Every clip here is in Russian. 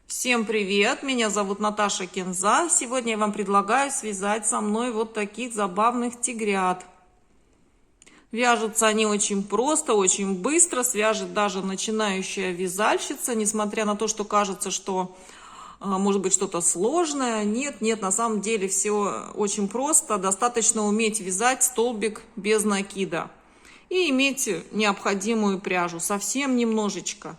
Всем привет! Меня зовут Наташа Кинза. Сегодня я вам предлагаю связать со мной вот таких забавных тигрят. Вяжутся они очень просто, очень быстро. Свяжет даже начинающая вязальщица, несмотря на то, что кажется, что может быть что-то сложное. Нет, на самом деле все очень просто. Достаточно уметь вязать столбик без накида и иметь необходимую пряжу, совсем немножечко.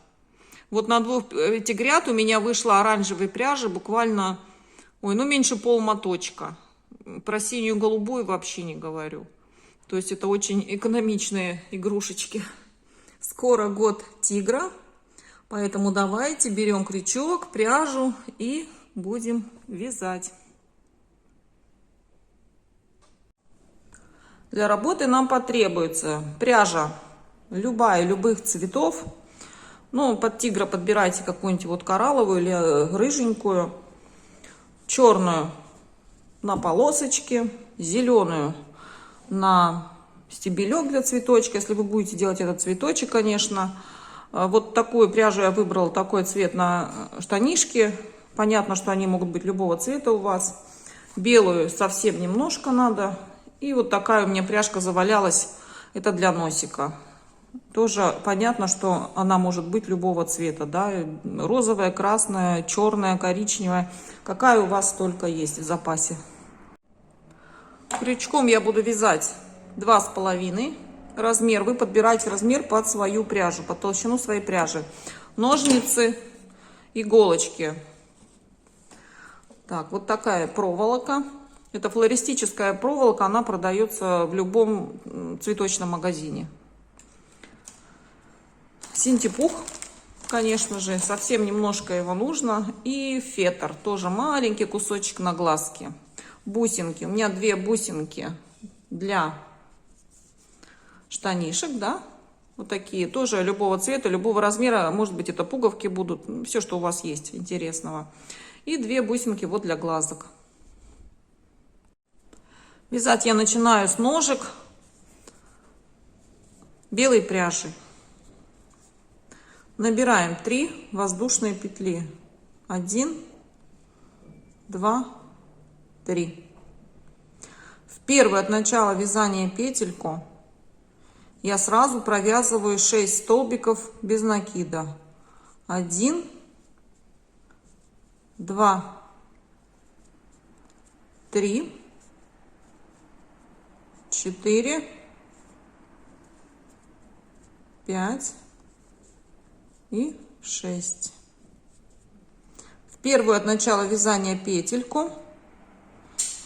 Вот на двух тигрят у меня вышло оранжевой пряжи буквально, меньше полмоточка. Про синюю голубую вообще не говорю. То есть это очень экономичные игрушечки. Скоро год тигра, поэтому давайте берем крючок, пряжу и будем вязать. Для работы нам потребуется пряжа любая, любых цветов. Под тигра подбирайте какую-нибудь вот коралловую или рыженькую. Черную на полосочке, зеленую на стебелек для цветочка, если вы будете делать этот цветочек, конечно. Вот такую пряжу я выбрала, такой цвет на штанишки. Понятно, что они могут быть любого цвета у вас. Белую совсем немножко надо. И вот такая у меня пряжка завалялась, это для носика. Тоже понятно, что она может быть любого цвета, да, розовая, красная, черная, коричневая, какая у вас только есть в запасе. Крючком я буду вязать 2,5 размер. Вы подбираете размер под свою пряжу, под толщину своей пряжи. Ножницы, иголочки. Так, вот такая проволока. Это флористическая проволока, она продается в любом цветочном магазине. Синтепух, конечно же, совсем немножко его нужно. И фетр, тоже маленький кусочек на глазки. Бусинки, у меня 2 бусинки для штанишек, да, вот такие, тоже любого цвета, любого размера, может быть это пуговки будут, все, что у вас есть интересного. И 2 бусинки вот для глазок. Вязать я начинаю с ножек белой пряжи. Набираем 3 воздушные петли. 1, 2, 3. В первую от начала вязания петельку я сразу провязываю 6 столбиков без накида. 1, 2, 3, 4, 5 и 6. В первую от начала вязания петельку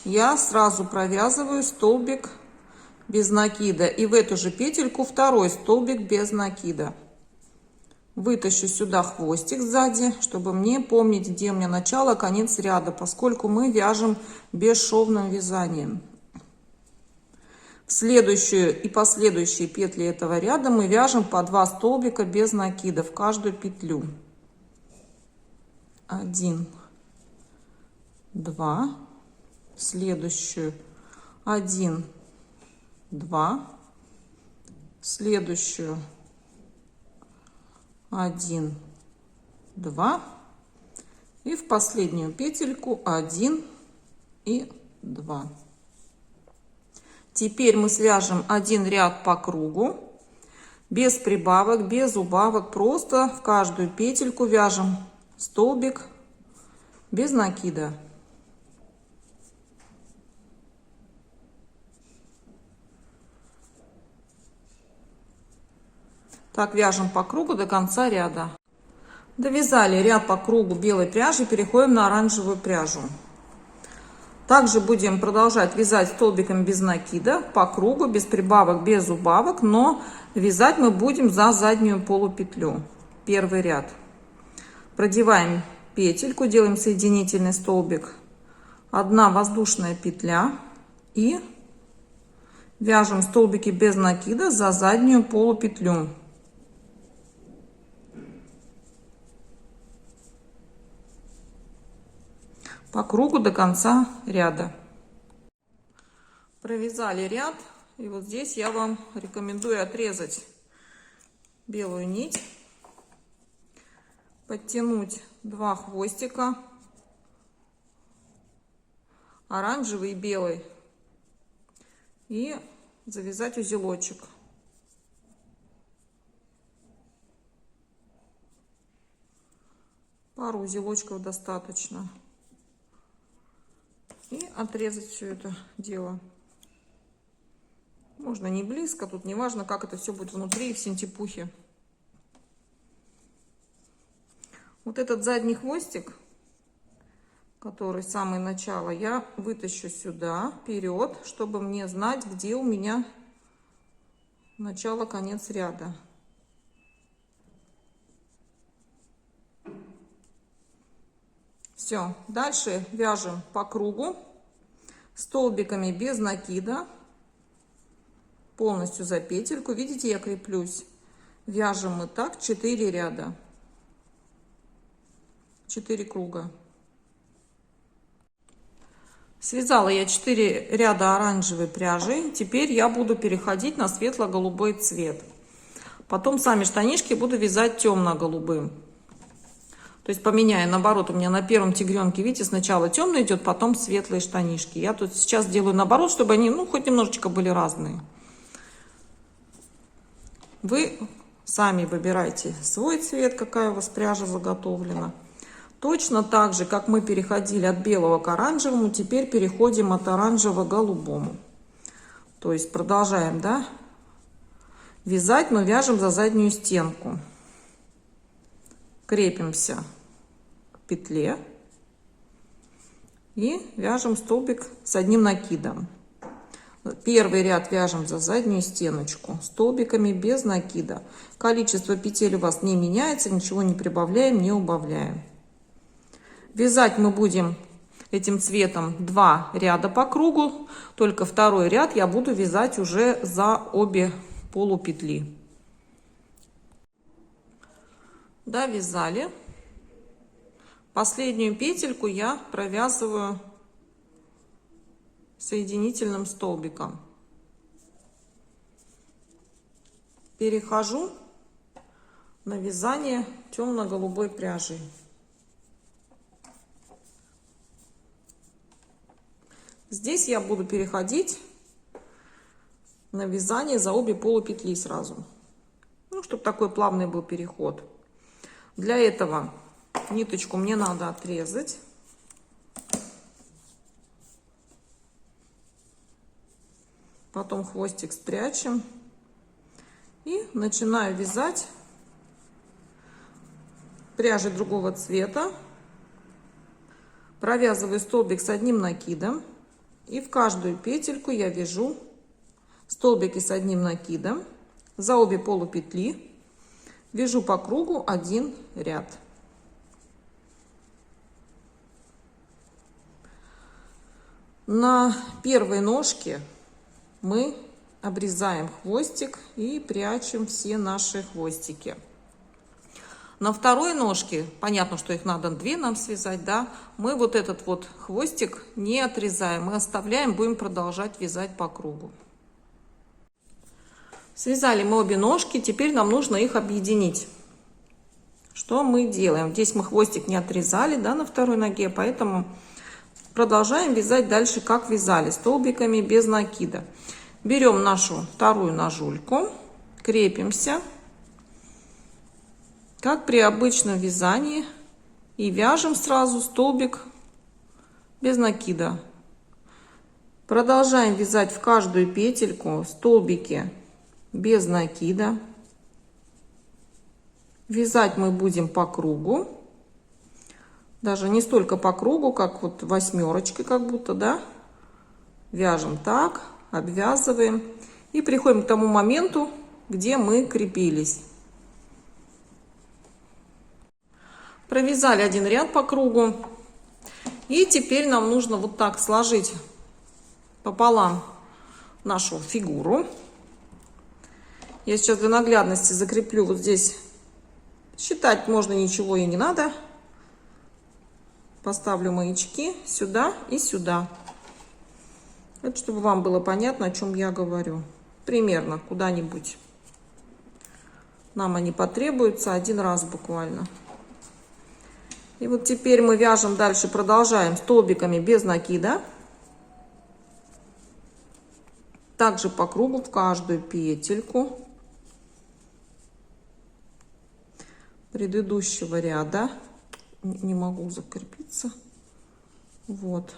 я сразу провязываю столбик без накида, и в эту же петельку второй столбик без накида. Вытащу сюда хвостик сзади, чтобы мне помнить, где у меня начало, конец ряда, поскольку мы вяжем бесшовным вязанием. В следующую и последующие петли этого ряда мы вяжем по 2 столбика без накида в каждую петлю. 1, 2, следующую 1, 2, следующую 1, 2 и в последнюю петельку 1 и 2. Теперь мы свяжем один ряд по кругу, без прибавок, без убавок, просто в каждую петельку вяжем столбик без накида. Так вяжем по кругу до конца ряда. Довязали ряд по кругу белой пряжи, переходим на оранжевую пряжу. Также будем продолжать вязать столбиком без накида по кругу, без прибавок, без убавок, но вязать мы будем за заднюю полупетлю. Первый ряд. Продеваем петельку, делаем соединительный столбик, 1 воздушная петля и вяжем столбики без накида за заднюю полупетлю. По кругу до конца ряда. Провязали ряд, и вот здесь я вам рекомендую отрезать белую нить, подтянуть два хвостика, оранжевый и белый, и завязать узелочек. Пару узелочков достаточно. И отрезать все это дело. Можно не близко, тут не важно, как это все будет внутри в синтепухе. Вот этот задний хвостик, который самое начало, я вытащу сюда, вперед, чтобы мне знать, где у меня начало, конец ряда. Все, дальше вяжем по кругу столбиками без накида, полностью за петельку. Видите, я креплюсь. Вяжем мы так 4 ряда, 4 круга. Связала я 4 ряда оранжевой пряжи. Теперь я буду переходить на светло-голубой цвет. Потом сами штанишки буду вязать темно-голубым. То есть поменяю, наоборот, у меня на первом тигренке, видите, сначала темный идет, потом светлые штанишки. Я тут сейчас делаю наоборот, чтобы они, ну, хоть немножечко были разные. Вы сами выбирайте свой цвет, какая у вас пряжа заготовлена. Точно так же, как мы переходили от белого к оранжевому, теперь переходим от оранжевого к голубому. То есть продолжаем, да, вязать, но вяжем за заднюю стенку. Крепимся к петле и вяжем столбик с одним накидом. Первый ряд вяжем за заднюю стеночку столбиками без накида. Количество петель у вас не меняется, ничего не прибавляем, не убавляем. Вязать мы будем этим цветом 2 ряда по кругу, только второй ряд я буду вязать уже за обе полупетли. Довязали. Последнюю петельку я провязываю соединительным столбиком. Перехожу на вязание темно-голубой пряжей. Здесь я буду переходить на вязание за обе полупетли сразу, ну, чтобы такой плавный был переход. Для этого ниточку мне надо отрезать. Потом хвостик спрячем. И начинаю вязать пряжей другого цвета. Провязываю столбик с одним накидом. И в каждую петельку я вяжу столбики с одним накидом. За обе полупетли вяжу по кругу 1 ряд. На первой ножке мы обрезаем хвостик и прячем все наши хвостики. На второй ножке, понятно, что их надо 2 нам связать, да, мы вот этот вот хвостик не отрезаем, мы оставляем, будем продолжать вязать по кругу. Связали мы обе ножки, теперь нам нужно их объединить. Что мы делаем? Здесь мы хвостик не отрезали, да, на второй ноге, поэтому продолжаем вязать дальше, как вязали, столбиками без накида. Берем нашу вторую ножульку, крепимся, как при обычном вязании, и вяжем сразу столбик без накида. Продолжаем вязать в каждую петельку столбики без накида. Вязать мы будем по кругу, даже не столько по кругу, как вот восьмерочкой, как будто, да. Вяжем так, обвязываем и приходим к тому моменту, где мы крепились. Провязали 1 ряд по кругу, и теперь нам нужно вот так сложить пополам нашу фигуру. Я сейчас для наглядности закреплю вот здесь. Считать можно ничего и не надо. Поставлю маячки сюда и сюда. Это чтобы вам было понятно, о чем я говорю. Примерно куда-нибудь. Нам они потребуются 1 раз буквально. И вот теперь мы вяжем дальше, продолжаем столбиками без накида. Также по кругу в каждую петельку предыдущего ряда. Не могу закрепиться. Вот.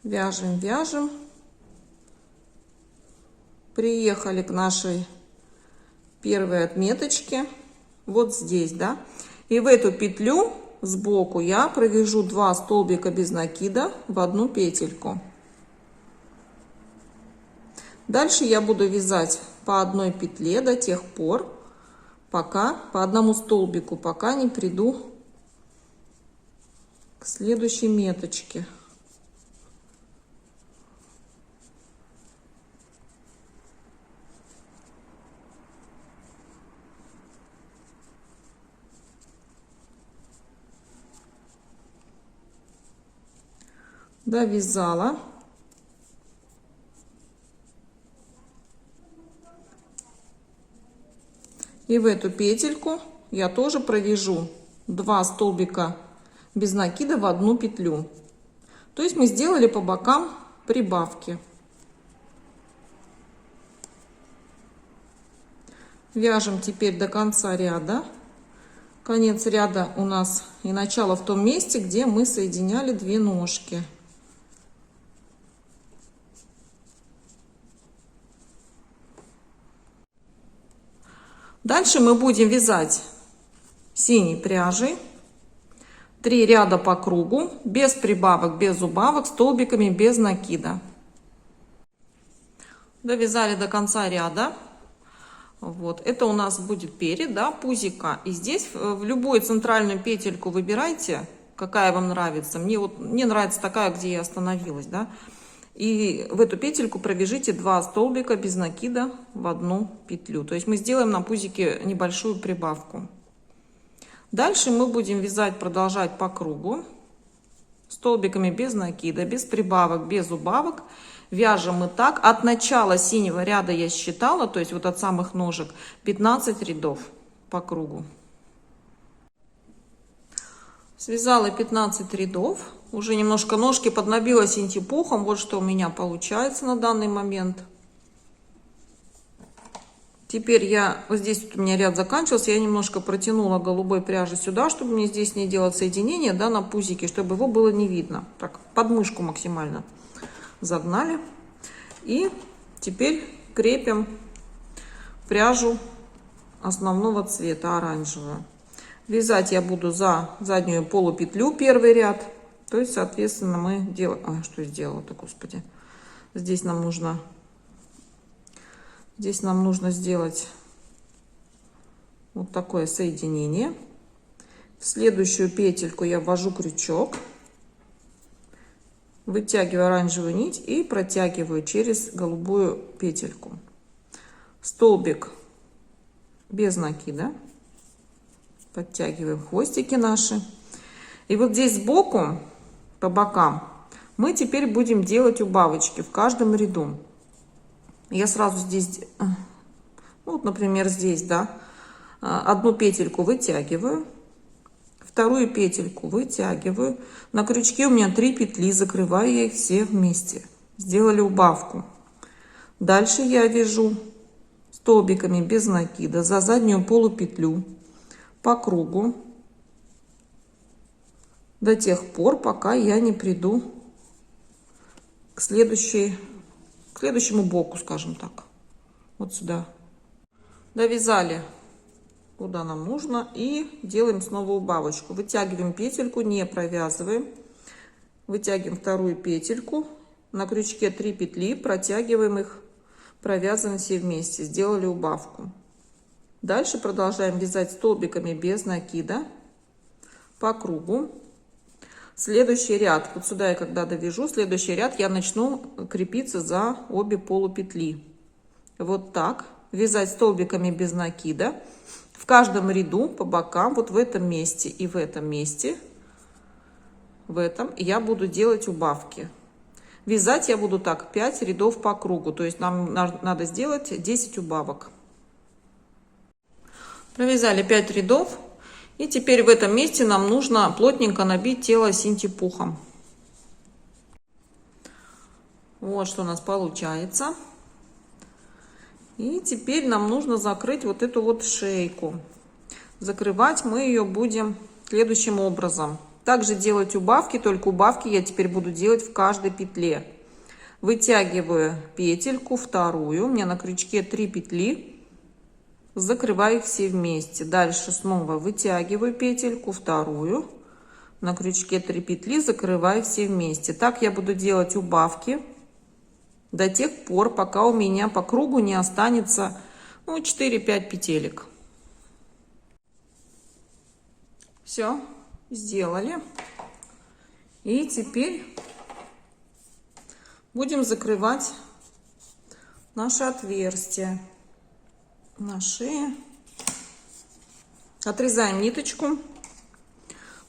Вяжем, вяжем. Приехали к нашей первой отметочке. Вот здесь, да. И в эту петлю сбоку я провяжу 2 столбика без накида в одну петельку. Дальше я буду вязать по одной петле до тех пор, пока по одному столбику, пока не приду к следующей меточке. Довязала. И в эту петельку я тоже провяжу 2 столбика без накида в одну петлю. То есть мы сделали по бокам прибавки. Вяжем теперь до конца ряда. Конец ряда у нас и начало в том месте, где мы соединяли 2 ножки. Дальше мы будем вязать синей пряжей 3 ряда по кругу, без прибавок, без убавок, столбиками без накида. Довязали до конца ряда. Вот, это у нас будет перед, да, пузика. И здесь в любую центральную петельку выбирайте, какая вам нравится. Мне нравится такая, где я остановилась, да. И в эту петельку провяжите 2 столбика без накида в одну петлю. То есть мы сделаем на пузике небольшую прибавку. Дальше мы будем вязать, продолжать по кругу. Столбиками без накида, без прибавок, без убавок. Вяжем мы так. От начала синего ряда я считала, то есть вот от самых ножек, 15 рядов по кругу. Связала 15 рядов. Уже немножко ножки поднабила синтепухом. Вот что у меня получается на данный момент. Теперь вот здесь вот у меня ряд заканчивался. Я немножко протянула голубой пряжи сюда, чтобы мне здесь не делать соединение, да, на пузике, чтобы его было не видно. Так, подмышку максимально загнали. И теперь крепим пряжу основного цвета, оранжевую. Вязать я буду за заднюю полупетлю первый ряд. То есть, соответственно, мы делаем... что сделала-то, господи. Здесь нам нужно сделать вот такое соединение. В следующую петельку я ввожу крючок. Вытягиваю оранжевую нить и протягиваю через голубую петельку. Столбик без накида. Подтягиваем хвостики наши. И вот здесь сбоку, по бокам, мы теперь будем делать убавочки в каждом ряду. Я сразу здесь, ну вот, например, здесь, да, одну петельку вытягиваю, вторую петельку вытягиваю. На крючке у меня 3 петли, закрываю я их все вместе. Сделали убавку. Дальше я вяжу столбиками без накида за заднюю полупетлю по кругу до тех пор, пока я не приду к следующему боку, скажем так. Вот сюда. Довязали куда нам нужно и делаем снова убавочку. Вытягиваем петельку, не провязываем. Вытягиваем вторую петельку. На крючке 3 петли, протягиваем их, провязываем все вместе. Сделали убавку. Дальше продолжаем вязать столбиками без накида по кругу. Следующий ряд, вот сюда я когда довяжу, следующий ряд я начну крепиться за обе полупетли. Вот так. Вязать столбиками без накида. В каждом ряду по бокам, вот в этом месте и в этом месте, в этом я буду делать убавки. Вязать я буду так 5 рядов по кругу, то есть нам надо сделать 10 убавок. Провязали 5 рядов. И теперь в этом месте нам нужно плотненько набить тело синтепухом. Вот что у нас получается. И теперь нам нужно закрыть вот эту вот шейку. Закрывать мы ее будем следующим образом. Также делать убавки, только убавки я теперь буду делать в каждой петле. Вытягиваю петельку вторую, у меня на крючке 3 петли, закрываю их все вместе. Дальше снова вытягиваю петельку вторую, на крючке 3 петли, закрываю все вместе. Так я буду делать убавки до тех пор, пока у меня по кругу не останется 4-5 петелек. Все, сделали. И теперь будем закрывать наше отверстие на шее. Отрезаем ниточку.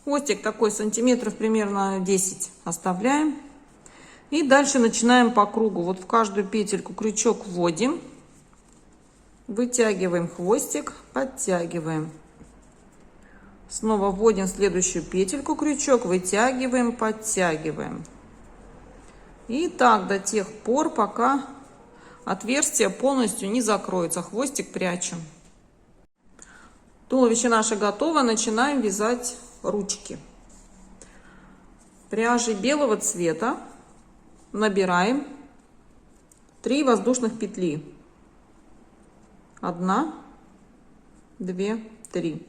Хвостик такой сантиметров примерно 10 оставляем. И дальше начинаем по кругу. Вот в каждую петельку крючок вводим. Вытягиваем хвостик, подтягиваем. Снова вводим следующую петельку, крючок, вытягиваем, подтягиваем. И так до тех пор, пока отверстие полностью не закроется. Хвостик прячем. Туловище наше готово. Начинаем вязать ручки. Пряжи белого цвета набираем 3 воздушных петли. 1, 2, 3.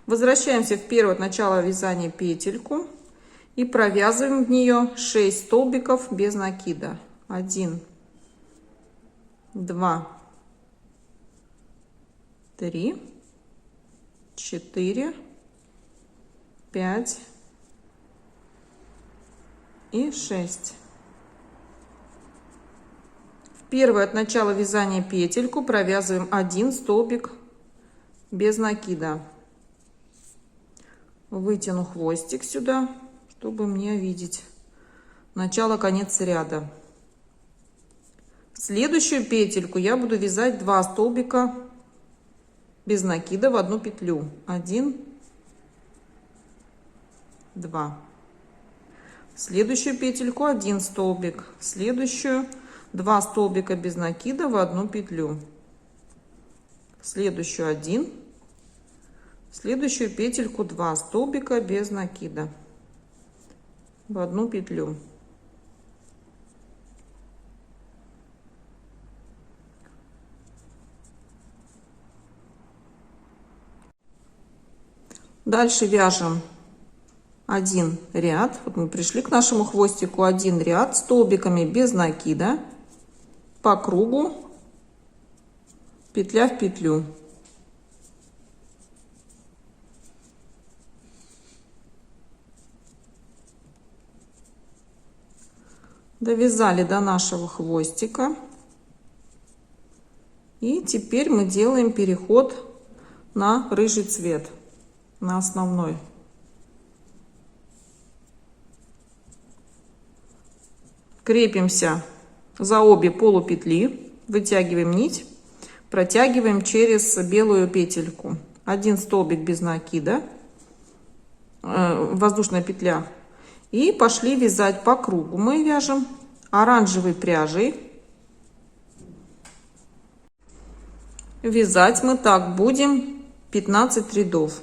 Возвращаемся в первое от начала вязания петельку и провязываем в нее 6 столбиков без накида. 1, 2, 3, 4, 5 и 6. В первое от начала вязания петельку провязываем 1 столбик без накида. Вытяну хвостик сюда, чтобы мне видеть начало-конец ряда. В следующую петельку я буду вязать 2 столбика без накида в одну петлю. 1, 2. В следующую петельку 1 столбик. В следующую 2 столбика без накида в одну петлю. В следующую 1. В следующую петельку 2 столбика без накида в одну петлю. Дальше вяжем 1 ряд. Вот мы пришли к нашему хвостику. 1 ряд столбиками без накида по кругу, петля в петлю. Довязали до нашего хвостика. И теперь мы делаем переход на рыжий цвет, на основной. Крепимся за обе полупетли, вытягиваем нить, протягиваем через белую петельку. 1 столбик без накида, воздушная петля. И пошли вязать по кругу. Мы вяжем оранжевой пряжей. Вязать мы так будем 15 рядов.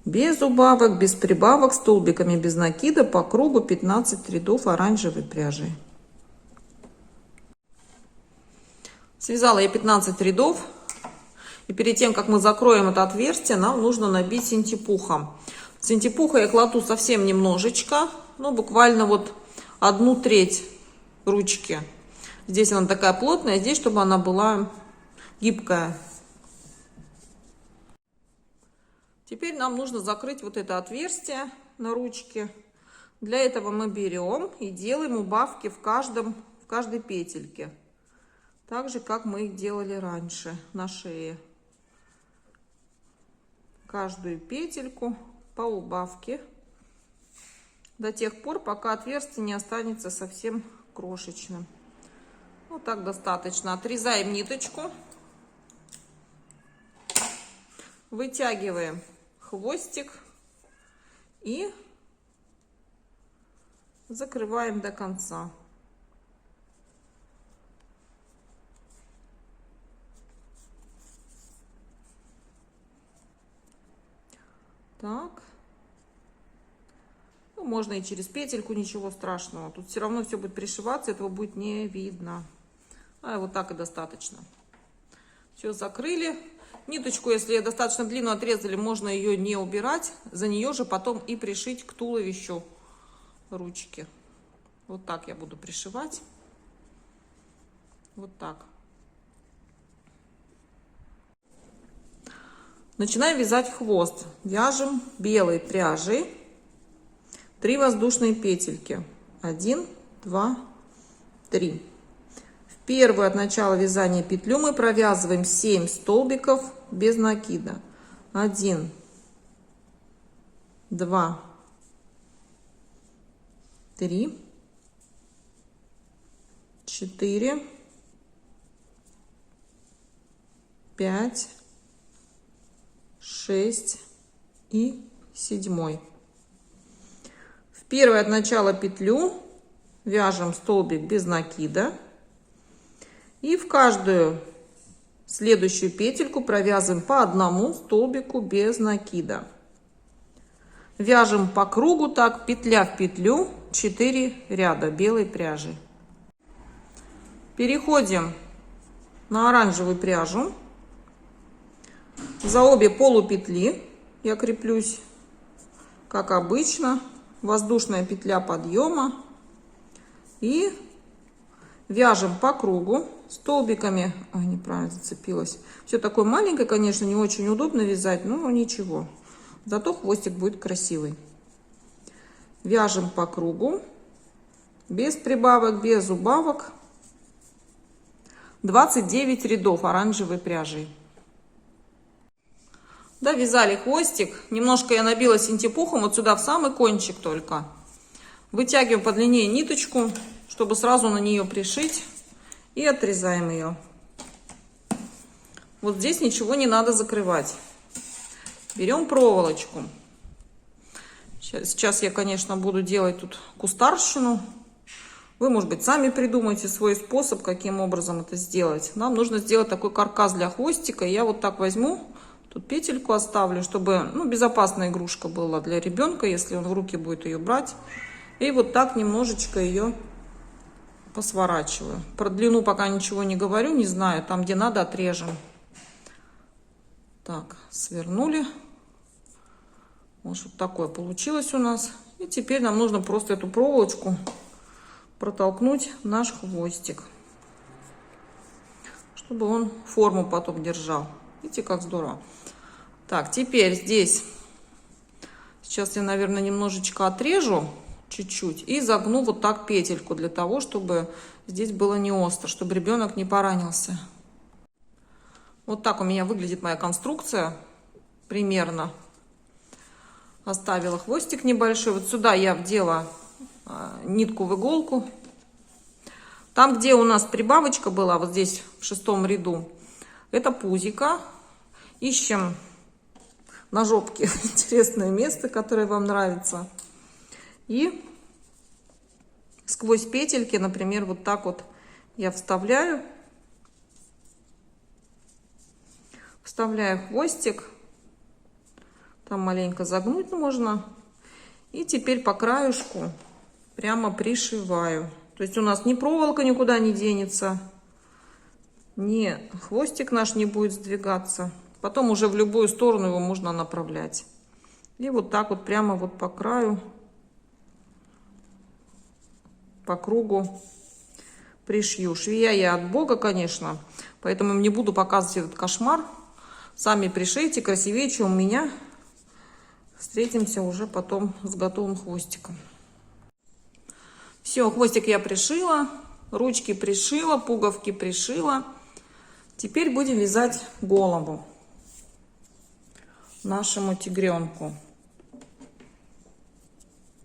Без убавок, без прибавок, столбиками без накида по кругу 15 рядов оранжевой пряжей. Связала я 15 рядов. И перед тем, как мы закроем это отверстие, нам нужно набить синтепухом. Синтепуха я кладу совсем немножечко, буквально вот 1/3 ручки. Здесь она такая плотная, здесь, чтобы она была гибкая. Теперь нам нужно закрыть вот это отверстие на ручке. Для этого мы берем и делаем убавки в каждой петельке. Так же, как мы их делали раньше на шее. Каждую петельку по убавке до тех пор, пока отверстие не останется совсем крошечным. Вот так достаточно. Отрезаем ниточку. Вытягиваем хвостик и закрываем до конца. Так. Ну, можно и через петельку, ничего страшного. Тут все равно все будет пришиваться, этого будет не видно. А вот так и достаточно. Все закрыли. Ниточку, если достаточно длинную отрезали, можно ее не убирать. За нее же потом и пришить к туловищу ручки. Вот так я буду пришивать. Вот так. Начинаем вязать хвост. Вяжем белой пряжей 3 воздушные петельки. 1, 2, 3. В первую от начала вязания петлю мы провязываем 7 столбиков без накида. 1, 2, 3, 4, 5, 6 и 7. В первую от начала петлю вяжем столбик без накида. И в каждую следующую петельку провязываем по одному столбику без накида. Вяжем по кругу так, петля в петлю, 4 ряда белой пряжи. Переходим на оранжевую пряжу. За обе полупетли я креплюсь, как обычно, воздушная петля подъема. И вяжем по кругу столбиками. Ой, неправильно зацепилась. Все такое маленькое, конечно, не очень удобно вязать, но ничего. Зато хвостик будет красивый. Вяжем по кругу, без прибавок, без убавок. 29 рядов оранжевой пряжей. Довязали хвостик. Немножко я набила синтепухом вот сюда в самый кончик только. Вытягиваем подлиннее ниточку, чтобы сразу на нее пришить. И отрезаем ее. Вот здесь ничего не надо закрывать. Берем проволочку. Сейчас я, конечно, буду делать тут кустарщину. Вы, может быть, сами придумаете свой способ, каким образом это сделать. Нам нужно сделать такой каркас для хвостика. Я вот так возьму, тут петельку оставлю, чтобы безопасная игрушка была для ребенка, если он в руки будет ее брать. И вот так немножечко ее посворачиваю. Про длину пока ничего не говорю, не знаю. Там, где надо, отрежем. Так, свернули. Вот что такое получилось у нас. И теперь нам нужно просто эту проволочку протолкнуть в наш хвостик, чтобы он форму потом держал. Видите, как здорово. Так, теперь здесь, сейчас я, наверное, немножечко отрежу, чуть-чуть, и загну вот так петельку, для того, чтобы здесь было не остро, чтобы ребенок не поранился. Вот так у меня выглядит моя конструкция, примерно. Оставила хвостик небольшой. Вот сюда я вдела нитку в иголку. Там, где у нас прибавочка была, вот здесь в 6-м ряду, это пузико. Ищем на жопке интересное место, которое вам нравится. И сквозь петельки, например, вот так вот я вставляю хвостик. Там маленько загнуть можно. И теперь по краешку прямо пришиваю. То есть у нас ни проволока никуда не денется, ни хвостик наш не будет сдвигаться. Потом уже в любую сторону его можно направлять. И вот так вот прямо вот по краю, по кругу пришью. Швея я от Бога, конечно, поэтому не буду показывать этот кошмар. Сами пришейте красивее, чем у меня. Встретимся уже потом с готовым хвостиком. Все, хвостик я пришила, ручки пришила, пуговки пришила. Теперь будем вязать голову нашему тигренку.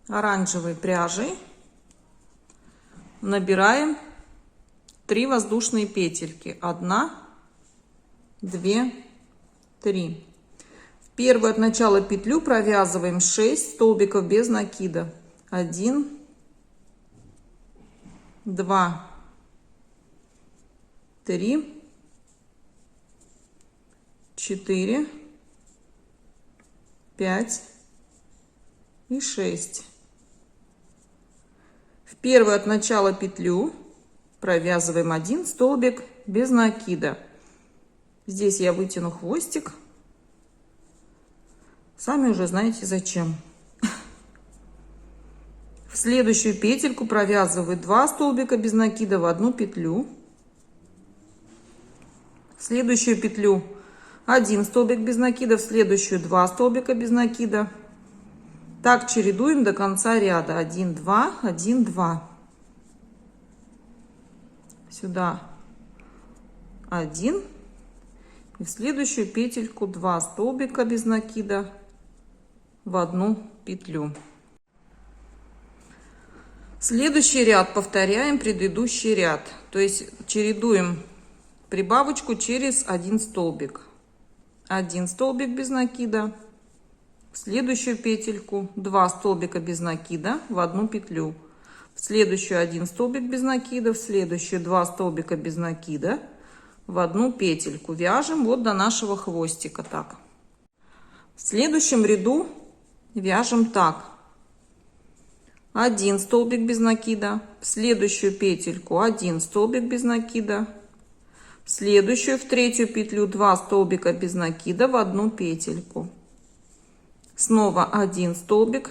Оранжевой пряжей набираем 3 воздушные петельки. 1, 2, 3. первую от начала петлю провязываем 6 столбиков без накида. 1, 2, 3, 4, 5 и 6. В первую от начала петлю провязываем 1 столбик без накида. Здесь я вытяну хвостик. Сами уже знаете зачем. В следующую петельку провязываю 2 столбика без накида в одну петлю. В следующую петлю 1 столбик без накида, в следующую 2 столбика без накида. Так чередуем до конца ряда. 1, 2, 1, 2. Сюда 1. И в следующую петельку 2 столбика без накида в одну петлю. Следующий ряд повторяем предыдущий ряд. То есть чередуем прибавочку через 1 столбик. 1 столбик без накида. В следующую петельку 2 столбика без накида в одну петлю. В следующую 1 столбик без накида. В следующую 2 столбика без накида в одну петельку. Вяжем вот до нашего хвостика так. В следующем ряду вяжем так. 1 столбик без накида. В следующую петельку 1 столбик без накида. В следующую, в третью петлю 2 столбика без накида в одну петельку. Снова 1 столбик,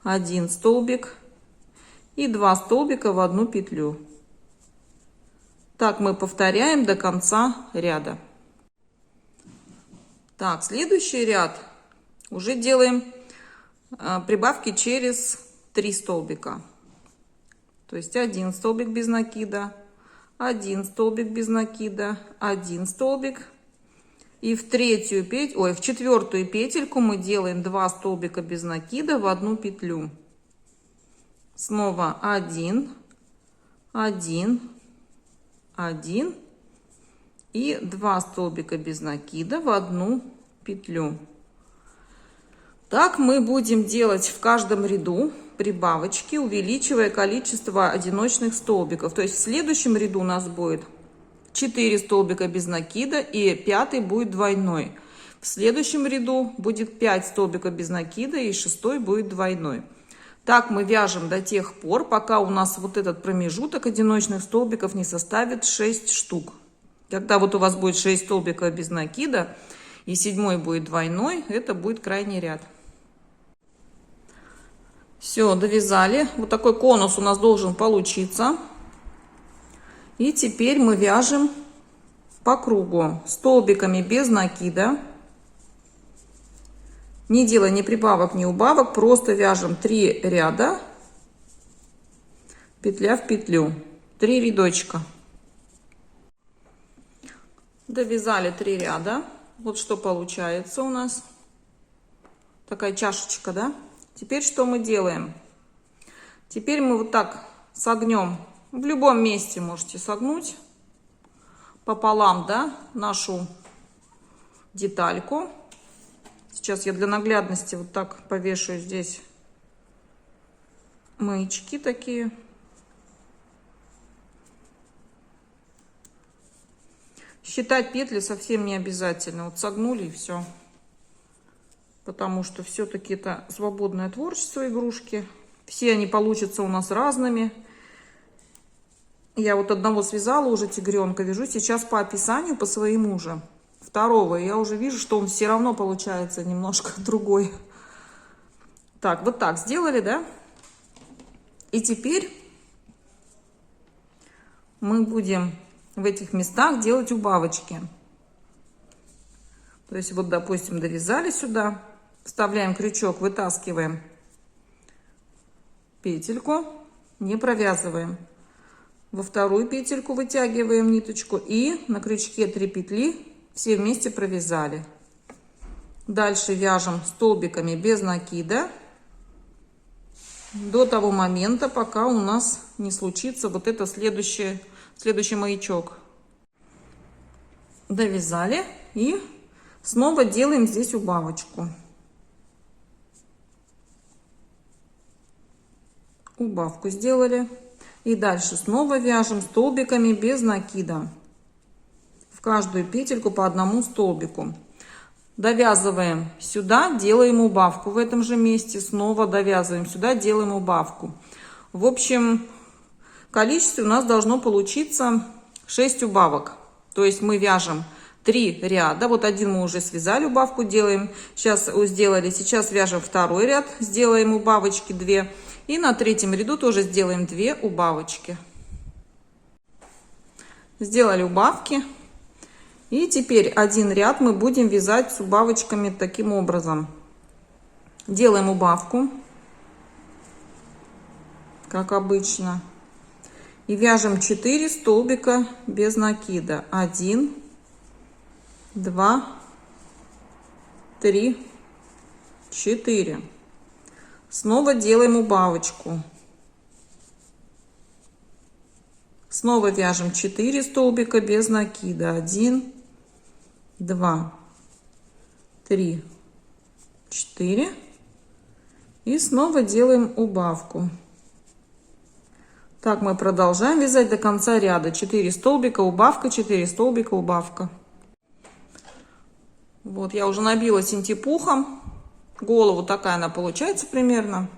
1 столбик и 2 столбика в одну петлю. Так мы повторяем до конца ряда. Так, следующий ряд уже делаем прибавки через 3 столбика. То есть 1 столбик без накида, 1 столбик без накида, 1 столбик. И в третью петельку, в четвертую петельку мы делаем 2 столбика без накида в одну петлю. Снова 1, 1, 1 и 2 столбика без накида в одну петлю. Так мы будем делать в каждом ряду прибавочки, увеличивая количество одиночных столбиков. То есть в следующем ряду у нас будет 4 столбика без накида и 5 будет двойной. В следующем ряду будет 5 столбиков без накида и 6 будет двойной. Так мы вяжем до тех пор, пока у нас вот этот промежуток одиночных столбиков не составит 6 штук. Когда вот у вас будет 6 столбиков без накида и 7 будет двойной, это будет крайний ряд. Все, довязали. Вот такой конус у нас должен получиться. И теперь мы вяжем по кругу столбиками без накида. Не делая ни прибавок, ни убавок, просто вяжем 3 ряда, петля в петлю, 3 рядочка. Довязали 3 ряда. Вот что получается у нас. Такая чашечка, да? Теперь что мы делаем? Теперь мы вот так согнем. В любом месте можете согнуть пополам, да, нашу детальку. Сейчас я для наглядности вот так повешу здесь маячки такие. Считать петли совсем не обязательно. Вот согнули и все. Потому что все-таки это свободное творчество игрушки. Все они получатся у нас разными. Я вот одного связала уже тигренка, вяжу сейчас по описанию, по своему же. Второго, я уже вижу, что он все равно получается немножко другой. Так, вот так сделали, да? И теперь мы будем в этих местах делать убавочки. То есть вот, допустим, довязали сюда, вставляем крючок, вытаскиваем петельку, не провязываем. Во вторую петельку вытягиваем ниточку и на крючке 3 петли все вместе провязали. Дальше вяжем столбиками без накида до того момента, пока у нас не случится вот это следующий маячок. Довязали и Снова делаем здесь убавочку. Убавку сделали. И дальше снова вяжем столбиками без накида. В каждую петельку по одному столбику. Довязываем сюда, делаем убавку в этом же месте. Снова довязываем сюда, делаем убавку. В общем, количестве у нас должно получиться 6 убавок. То есть мы вяжем 3 ряда. Вот один мы уже связали, убавку делаем. Сейчас сделали. Сейчас вяжем второй ряд, сделаем убавочки 2. И на третьем ряду тоже сделаем 2 убавочки. Сделали убавки. И теперь один ряд мы будем вязать с убавочками таким образом. Делаем убавку, как обычно. И вяжем 4 столбика без накида. 1, 2, 3, 4. Снова делаем убавочку. Снова вяжем 4 столбика без накида. 1, 2, 3, 4. И снова делаем убавку. Так мы продолжаем вязать до конца ряда. 4 столбика, убавка, 4 столбика, убавка. Вот я уже набила синтепухом. Голову такая она получается примерно.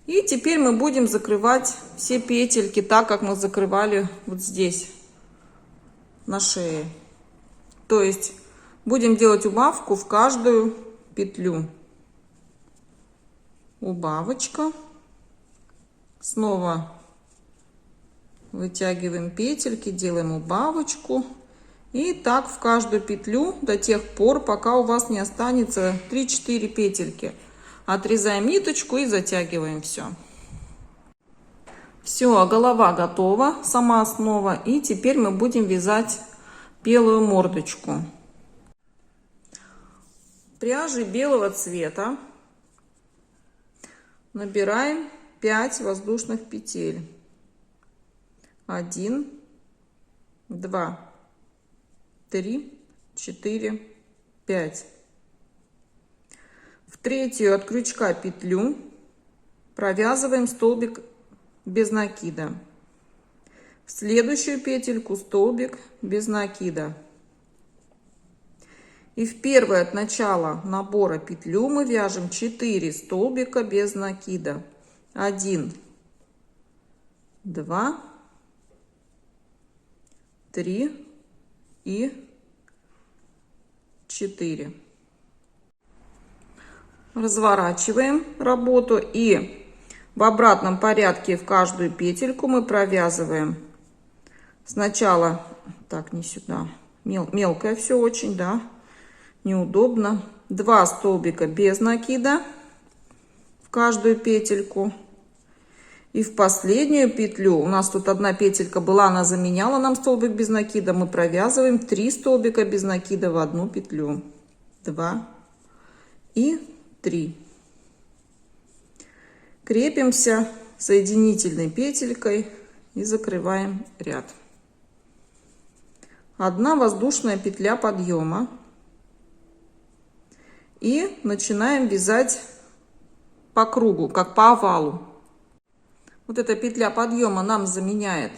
И теперь мы будем закрывать все петельки так, как мы закрывали вот здесь на шее. То есть будем делать убавку в каждую петлю. Убавочка. Снова вытягиваем петельки, делаем убавочку. И так в каждую петлю до тех пор, пока у вас не останется 3-4 петельки. Отрезаем ниточку и затягиваем все. Все, голова готова, сама основа. И теперь мы будем вязать белую мордочку. Пряжи белого цвета набираем 5 воздушных петель. 1, 2, 3, 4, 5. В третью от крючка петлю провязываем столбик без накида. В следующую петельку столбик без накида. И в первое от начала набора петлю мы вяжем 4 столбика без накида. 1, 2, 3 и 4. Разворачиваем работу и в обратном порядке в каждую петельку мы провязываем сначала, так, не сюда, мелкое все очень, да, неудобно, 2 столбика без накида в каждую петельку. И в последнюю петлю, у нас тут одна петелька была, она заменяла нам столбик без накида, мы провязываем 3 столбика без накида в одну петлю. 2 и 3. Крепимся соединительной петелькой и закрываем ряд. Одна воздушная петля подъема. И начинаем вязать по кругу, как по овалу. Вот эта петля подъема нам заменяет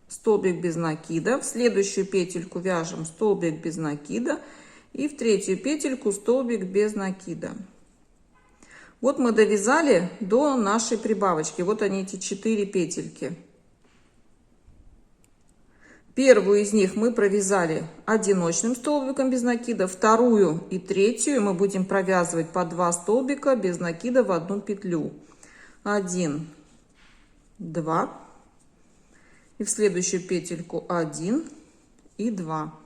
столбик без накида. В следующую петельку вяжем столбик без накида. И в третью петельку столбик без накида. Вот мы довязали до нашей прибавочки. Вот они, эти 4 петельки. Первую из них мы провязали одиночным столбиком без накида. Вторую и третью мы будем провязывать по 2 столбика без накида в одну петлю. 1, 2. И в следующую петельку 1 и 2.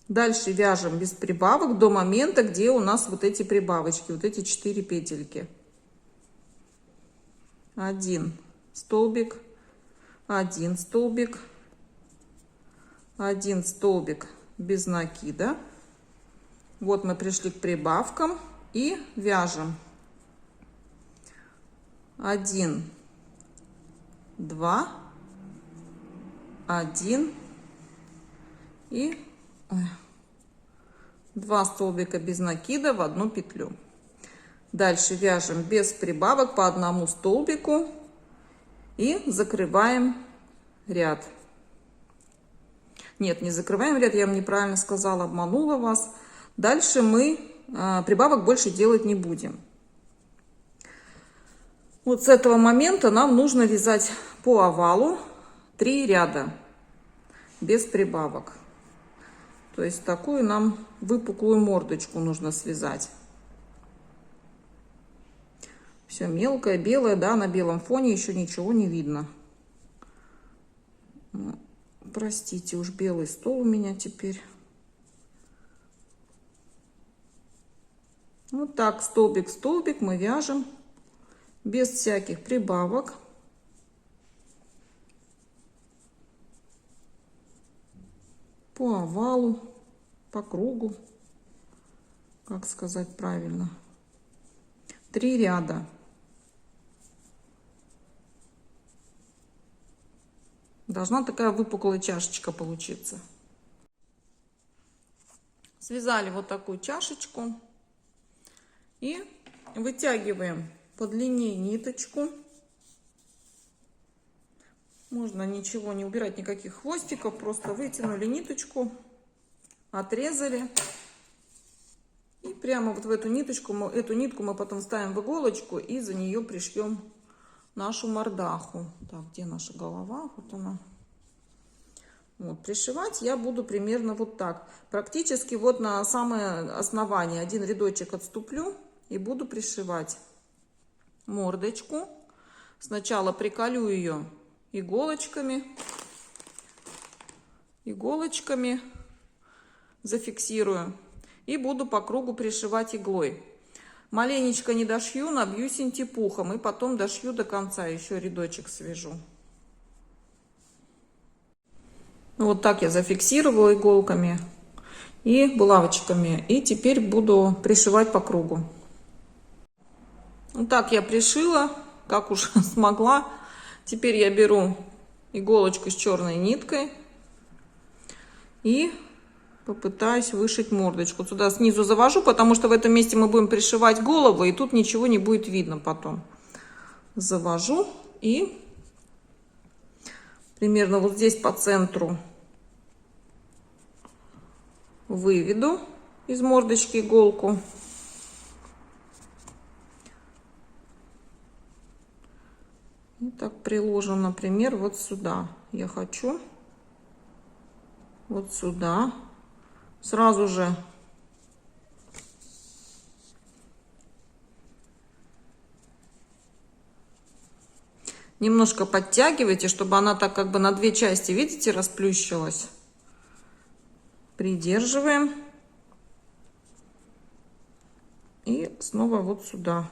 Дальше вяжем без прибавок до момента, где у нас вот эти прибавочки, вот эти 4 петельки. 1 столбик, 1 столбик, 1 столбик без накида. Вот мы пришли к прибавкам и вяжем 1, 2, 1 и 2 столбика без накида в одну петлю. Дальше вяжем без прибавок по одному столбику и закрываем ряд. Нет, не закрываем ряд, я вам неправильно сказала, обманула вас. Дальше мы прибавок больше делать не будем. Вот с этого момента нам нужно вязать по овалу 3 ряда без прибавок. То есть такую нам выпуклую мордочку нужно связать. Все мелкое, белое, да, на белом фоне еще ничего не видно. Простите, уж белый стол у меня теперь. Вот так, столбик в столбик мы вяжем без всяких прибавок. По овалу, по кругу, как сказать правильно. 3 ряда. Должна такая выпуклая чашечка получиться. Связали вот такую чашечку и вытягиваем подлиннее ниточку. Можно ничего не убирать, никаких хвостиков, просто вытянули ниточку, отрезали. И прямо вот в эту ниточку, эту нитку мы потом ставим в иголочку и за нее пришьем нашу мордаху. Так, где наша голова? Вот она. Вот, пришивать я буду примерно вот так. Практически вот на самое основание один рядочек отступлю и буду пришивать мордочку. Сначала приколю ее иголочками, зафиксирую и буду по кругу пришивать иглой. Маленечко не дошью, набью синтепухом и потом дошью до конца, еще рядочек свяжу. Вот так я зафиксировала иголками и булавочками, и теперь буду пришивать по кругу. Вот так я пришила, как уж смогла. Теперь я беру иголочку с черной ниткой и попытаюсь вышить мордочку. Сюда снизу завожу, потому что в этом месте мы будем пришивать голову, и тут ничего не будет видно потом. Завожу и примерно вот здесь по центру выведу из мордочки иголку. И так приложим, например, вот сюда. Я хочу вот сюда. Сразу же немножко подтягивайте, чтобы она так как бы на 2 части, видите, расплющилась. Придерживаем. И снова вот сюда.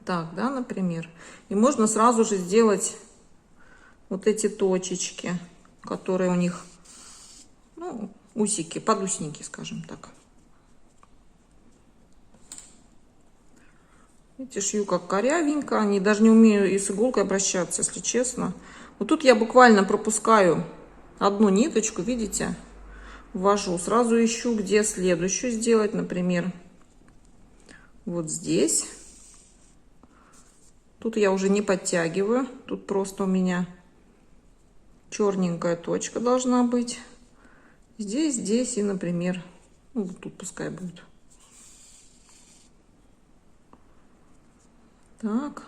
Так, да, например. И можно сразу же сделать вот эти точечки, которые у них, ну, усики, подусники, скажем так. Видите, шью как корявенько. Они даже не умею и с иголкой обращаться, если честно. Вот тут я буквально пропускаю одну ниточку, видите, ввожу. Сразу ищу, где следующую сделать, например, вот здесь. Тут я уже не подтягиваю. Тут просто у меня черненькая точка должна быть. Здесь, здесь и, например, ну, вот тут пускай будет. Так.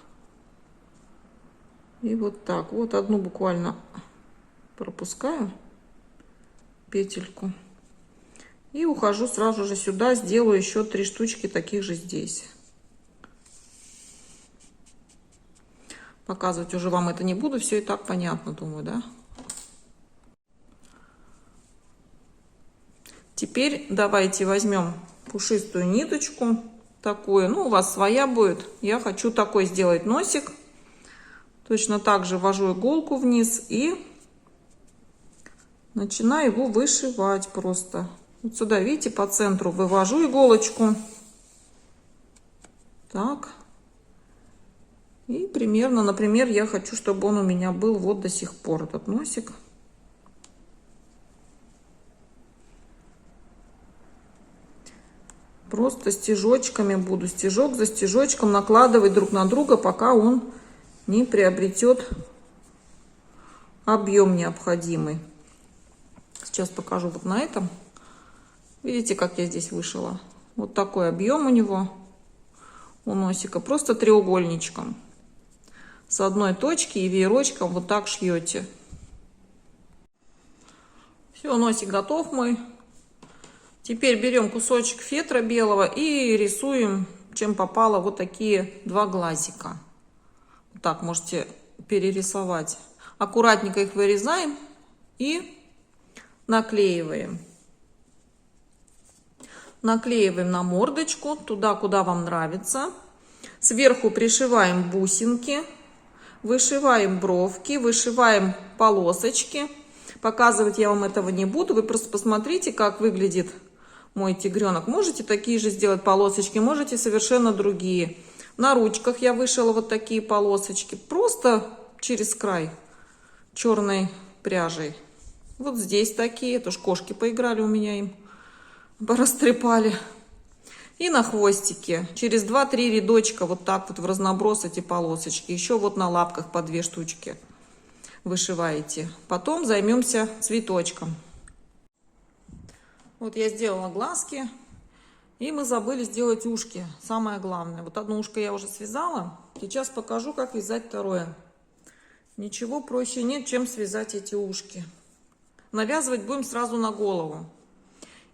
И вот так. Вот одну буквально пропускаю петельку. И ухожу сразу же сюда. Сделаю еще 3 штучки таких же здесь. Показывать уже вам это не буду, все и так понятно, думаю, да? Теперь давайте возьмем пушистую ниточку, такую, ну, у вас своя будет. Я хочу такой сделать носик. Точно так же ввожу иголку вниз и начинаю его вышивать просто. Вот сюда, видите, по центру вывожу иголочку. Так. И примерно, например, я хочу, чтобы он у меня был вот до сих пор, этот носик. Просто стежочками буду, стежок за стежочком накладывать друг на друга, пока он не приобретет объем необходимый. Сейчас покажу вот на этом. Видите, как я здесь вышила? Вот такой объем у него, у носика. Просто треугольничком. С одной точки и веерочком вот так шьете. Все, носик готов мой. Теперь берем кусочек фетра белого и рисуем, чем попало, вот такие два глазика. Вот так можете перерисовать. Аккуратненько их вырезаем и наклеиваем. Наклеиваем на мордочку, туда, куда вам нравится. Сверху пришиваем бусинки, вышиваем бровки, вышиваем полосочки. Показывать я вам этого не буду, вы просто посмотрите, как выглядит мой тигренок. Можете такие же сделать полосочки, можете совершенно другие. На ручках я вышила вот такие полосочки, просто через край черной пряжей. Вот здесь такие, это ж кошки поиграли у меня им, порастрепали. И на хвостике через 2-3 рядочка вот так вот в разноброс эти полосочки. Еще вот на лапках по 2 штучки вышиваете. Потом займемся цветочком. Вот я сделала глазки, и мы забыли сделать ушки. Самое главное. Вот одно ушко я уже связала. Сейчас покажу, как вязать второе. Ничего проще нет, чем связать эти ушки. Навязывать будем сразу на голову.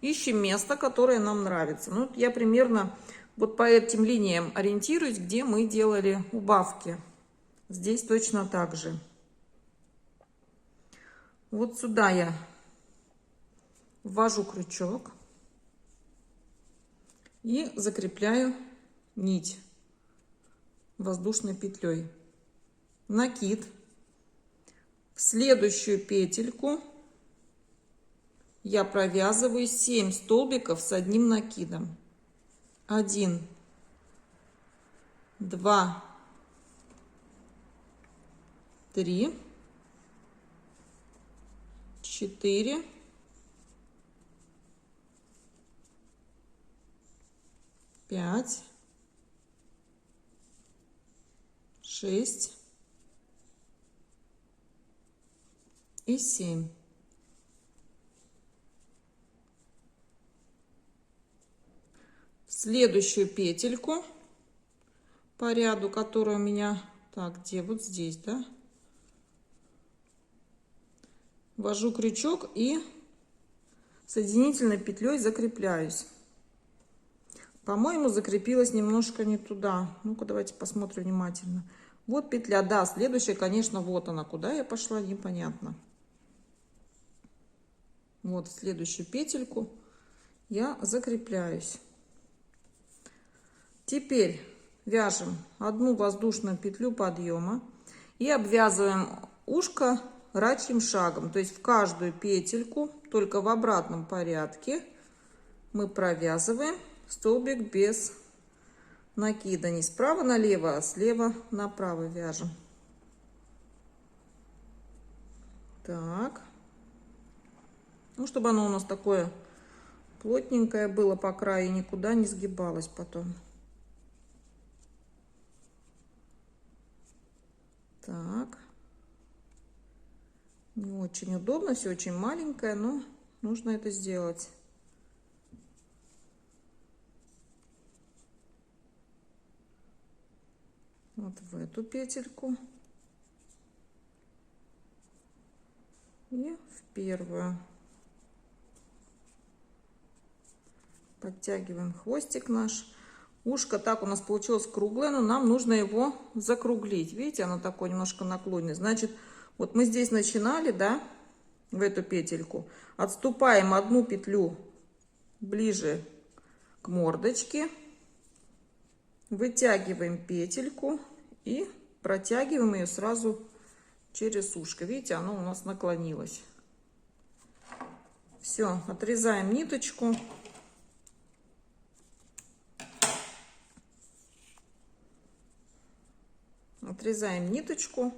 Ищем место, которое нам нравится. Ну, я примерно вот по этим линиям ориентируюсь, где мы делали убавки. Здесь точно так же. Вот сюда я ввожу крючок и закрепляю нить воздушной петлей. Накид. В следующую петельку я провязываю 7 столбиков с одним накидом. 1, 2, 3, 4, 5, 6 и 7. В следующую петельку по ряду, которая у меня, так, где? Вот здесь, да? Ввожу крючок и соединительной петлей закрепляюсь. По-моему, закрепилась немножко не туда. Ну-ка, давайте посмотрим внимательно. Вот петля, да, следующая, конечно, вот она. Куда я пошла, непонятно. Вот в следующую петельку я закрепляюсь. Теперь вяжем одну воздушную петлю подъема и обвязываем ушко рачьим шагом. То есть в каждую петельку, только в обратном порядке, мы провязываем столбик без накида. Не справа налево, а слева направо вяжем. Так. Ну, чтобы оно у нас такое плотненькое было по краю и никуда не сгибалось потом. Так. Не очень удобно, все очень маленькое, но нужно это сделать. Вот в эту петельку и в первую. Подтягиваем хвостик наш. Ушко так у нас получилось круглое, но нам нужно его закруглить. Видите, оно такое немножко наклонное. Значит, вот мы здесь начинали, да, в эту петельку. Отступаем одну петлю ближе к мордочке. Вытягиваем петельку и протягиваем ее сразу через ушко. Видите, оно у нас наклонилось. Все, отрезаем ниточку. Отрезаем ниточку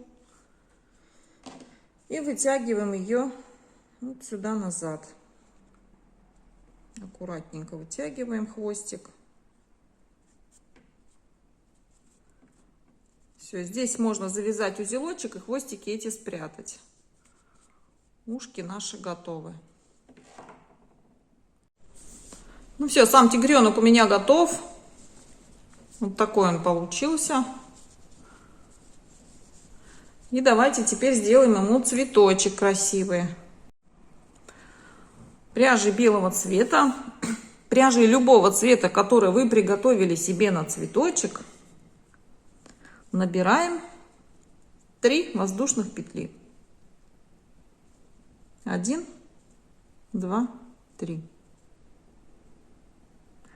и вытягиваем ее вот сюда назад. Аккуратненько вытягиваем хвостик. Все, здесь можно завязать узелочек и хвостики эти спрятать. Ушки наши готовы. Ну все, сам тигренок у меня готов. Вот такой он получился. И давайте теперь сделаем ему цветочек красивый. Пряжи белого цвета, пряжи любого цвета, который вы приготовили себе на цветочек, набираем 3 воздушных петли. 1, 2, 3.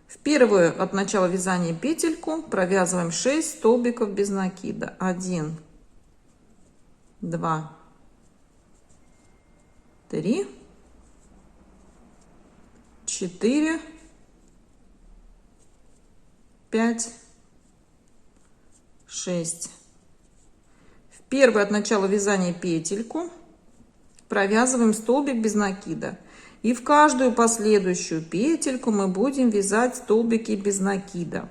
В первую от начала вязания петельку провязываем 6 столбиков без накида. 1, 2, 3, 4, 5, 6. В первую от начала вязания петельку провязываем столбик без накида. И в каждую последующую петельку мы будем вязать столбики без накида.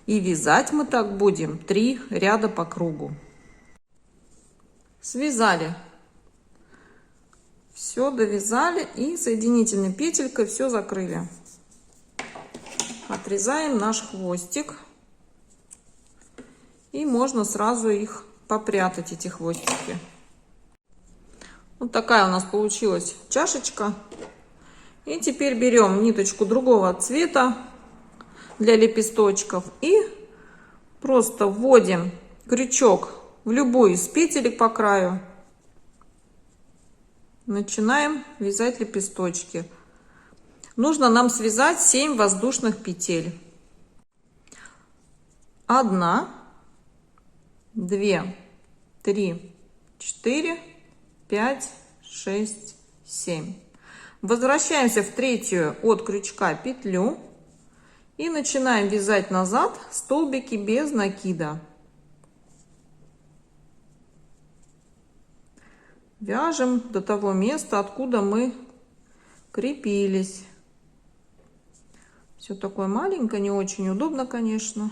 И вязать мы так будем 3 ряда по кругу. Связали. Все довязали и соединительной петелькой все закрыли. Отрезаем наш хвостик. И можно сразу их попрятать, эти хвостики. Вот такая у нас получилась чашечка. И теперь берем ниточку другого цвета для лепесточков и просто вводим крючок в любую из петелек по краю. Начинаем вязать лепесточки. Нужно нам связать 7 воздушных петель. 1, 2, 3, 4, 5, 6, 7. Возвращаемся в третью от крючка петлю и начинаем вязать назад столбики без накида. Вяжем до того места, откуда мы крепились. Все такое маленькое, не очень удобно, конечно.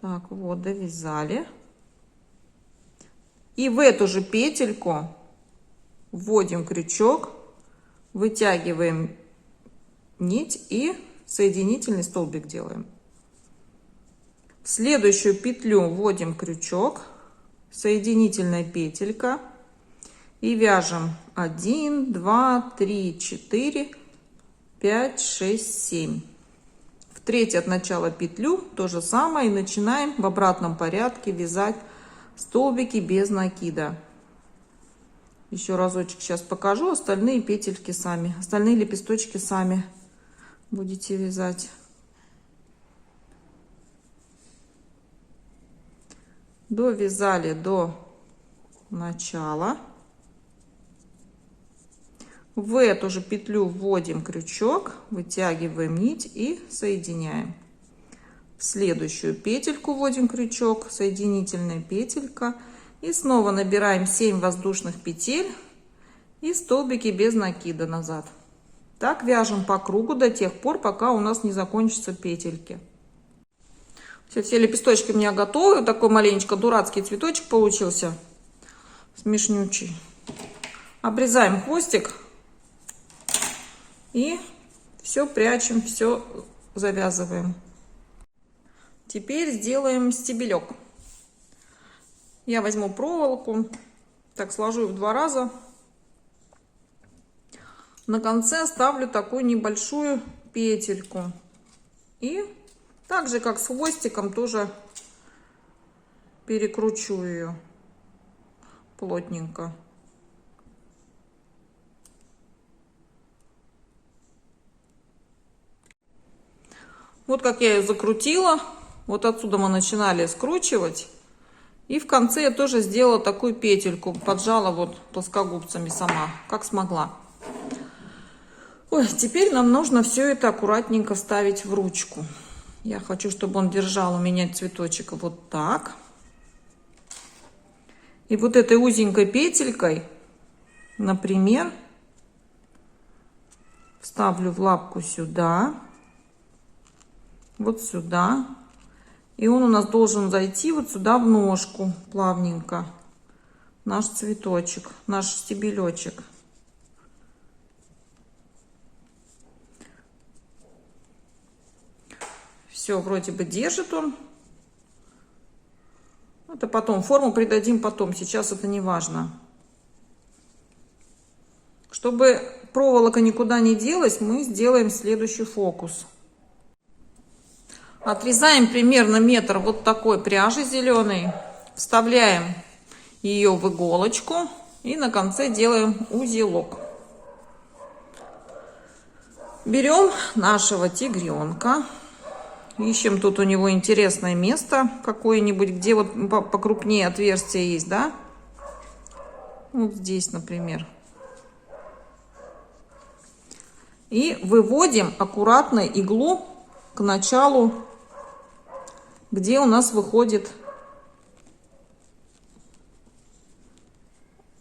Так, вот, довязали. И в эту же петельку вводим крючок, вытягиваем нить и соединительный столбик делаем. В следующую петлю вводим крючок, соединительная петелька и вяжем 1, 2, 3, 4, 5, 6, 7. В третью от начала петлю то же самое и начинаем в обратном порядке вязать столбики без накида. Еще разочек сейчас покажу, остальные петельки сами, остальные лепесточки сами будете вязать. Довязали до начала. В эту же петлю вводим крючок, вытягиваем нить и соединяем. В следующую петельку вводим крючок, соединительная петелька. И снова набираем 7 воздушных петель и столбики без накида назад. Так вяжем по кругу до тех пор, пока у нас не закончатся петельки. Все лепесточки у меня готовы. Такой маленечко дурацкий цветочек получился. Смешнючий. Обрезаем хвостик. И все прячем, все завязываем. Теперь сделаем стебелек. Я возьму проволоку, так сложу в 2 раза. На конце оставлю такую небольшую петельку. И так же, как с хвостиком, тоже перекручу ее плотненько. Вот как я ее закрутила. Вот отсюда мы начинали скручивать. И в конце я тоже сделала такую петельку. Поджала вот плоскогубцами сама, как смогла. Ой, теперь нам нужно все это аккуратненько вставить в ручку. Я хочу, чтобы он держал у меня цветочек вот так. И вот этой узенькой петелькой, например, вставлю в лапку сюда, вот сюда. И он у нас должен зайти вот сюда в ножку плавненько. Наш цветочек, наш стебелечек. Все, вроде бы держит он. Это потом, форму придадим потом, сейчас это не важно. Чтобы проволока никуда не делась, мы сделаем следующий фокус. Отрезаем примерно метр вот такой пряжи зеленой, вставляем ее в иголочку и на конце делаем узелок. Берем нашего тигренка, ищем тут у него интересное место какое-нибудь, где вот покрупнее отверстие есть, да? Вот здесь, например. И выводим аккуратно иглу к началу, где у нас выходит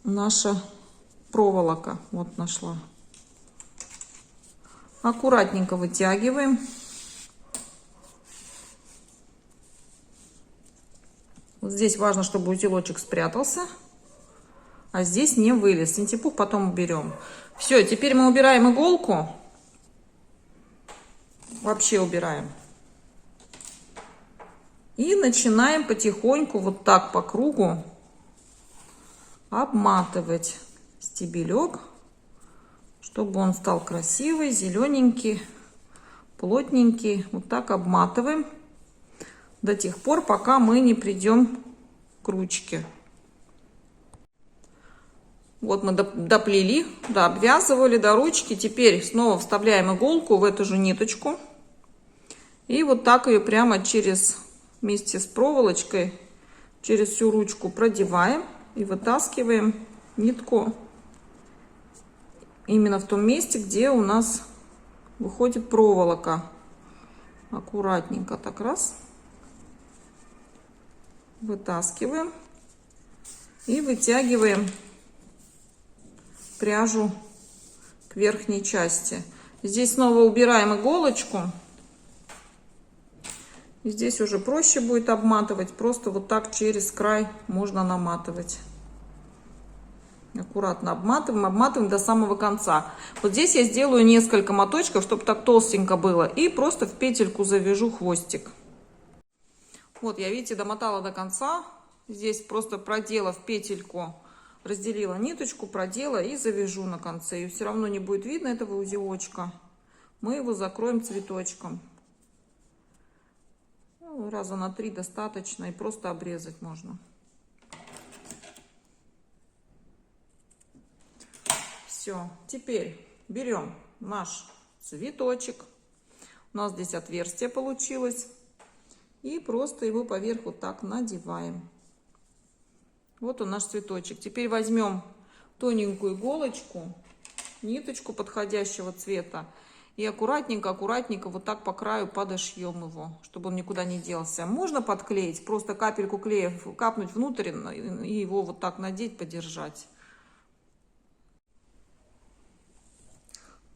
наша проволока. Вот нашла. Аккуратненько вытягиваем. Вот здесь важно, чтобы узелочек спрятался, а здесь не вылез. Синтепух потом уберем. Все, теперь мы убираем иголку. Вообще убираем. И начинаем потихоньку вот так по кругу обматывать стебелек, чтобы он стал красивый, зелененький, плотненький. Вот так обматываем до тех пор, пока мы не придем к ручке. Вот мы доплели, да, обвязывали до ручки. Теперь снова вставляем иголку в эту же ниточку. И вот так ее прямо вместе с проволочкой через всю ручку продеваем и вытаскиваем нитку именно в том месте, где у нас выходит проволока. Аккуратненько так раз. Вытаскиваем и вытягиваем пряжу к верхней части. Здесь снова убираем иголочку. И здесь уже проще будет обматывать. Просто вот так через край можно наматывать. Аккуратно обматываем, обматываем до самого конца. Вот здесь я сделаю несколько моточков, чтобы так толстенько было. И просто в петельку завяжу хвостик. Вот я, видите, домотала до конца. Здесь просто проделав петельку, разделила ниточку, продела и завяжу на конце. И все равно не будет видно этого узелочка. Мы его закроем цветочком. Ну, раза на 3 достаточно. И просто обрезать можно. Все. Теперь берем наш цветочек. У нас здесь отверстие получилось. И просто его поверх вот так надеваем. Вот он наш цветочек. Теперь возьмем тоненькую иголочку, ниточку подходящего цвета. И аккуратненько вот так по краю подошьем его, чтобы он никуда не делся. Можно подклеить, просто капельку клея капнуть внутрь и его вот так надеть, подержать.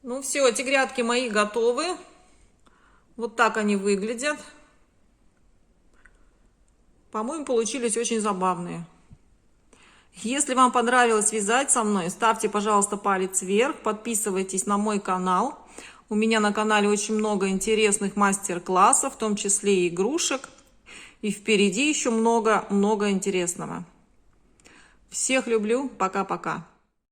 Ну все, тигрятки мои готовы. Вот так они выглядят. По-моему, получились очень забавные. Если вам понравилось вязать со мной, ставьте, пожалуйста, палец вверх, подписывайтесь на мой канал. У меня на канале очень много интересных мастер-классов, в том числе и игрушек. И впереди еще много интересного. Всех люблю. Пока-пока.